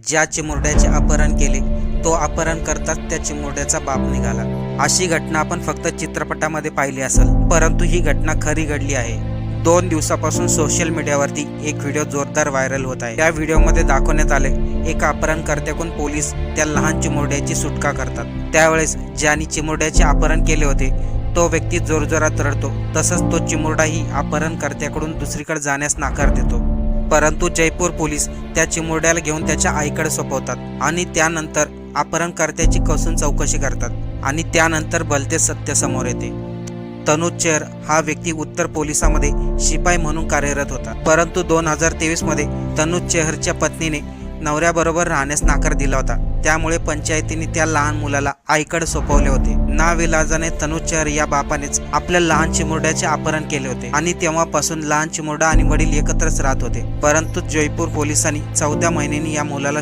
ज्या चिमुरड्याचे अपहरण केले तो अपहरण करताच त्या चिमुरड्याचा बाप निघाला। अशी घटना आपण फक्त चित्रपटामध्ये पाहिली असेल, परंतु ही घटना खरी घडली आहे। 2 दिवसापासून सोशल मीडियावरती एक व्हिडिओ जोरदार व्हायरल होत आहे। त्या व्हिडिओमध्ये दाखवण्यात आले एक अपहरणकर्त्याकडून पोलीस त्या लहान चिमुरड्याची सुटका करतात। त्यावेळेस ज्याने चिमुरड्याचे अपहरण केले होते तो व्यक्ती जोरजोरात रडतो, तसंच तो चिमुरडाही अपहरणकर्त्याकडून दुसरीकडे जाण्यास नकार देतो। परंतु जयपूर पोलीस त्या चिमुरड्याला घेऊन त्याच्या आईकडे सोपवतात आणि त्यानंतर अपहरणकर्त्याची कसून चौकशी करतात आणि त्यानंतर भलते सत्य समोर येते। तनुज चेहर हा व्यक्ती उत्तर पोलिसांमध्ये शिपाई म्हणून कार्यरत होता, परंतु 2023 मध्ये तनुज चेहरच्या पत्नीने नवऱ्याबरोबर राहण्यास नकार दिला होता। त्यामुळे पंचायतीने त्या लहान मुलाला आईकडे सोपवले होते। नाविलाजाने तनुज चेहर या बापानेच आपल्या लहान चिमुरड्याचे अपहरण केले होते आणि तेव्हापासून लहान चिमुरडा आणि वडील एकत्रच राहत होते। परंतु जयपूर पोलिसांनी 14 महिन्यांनी या मुलाला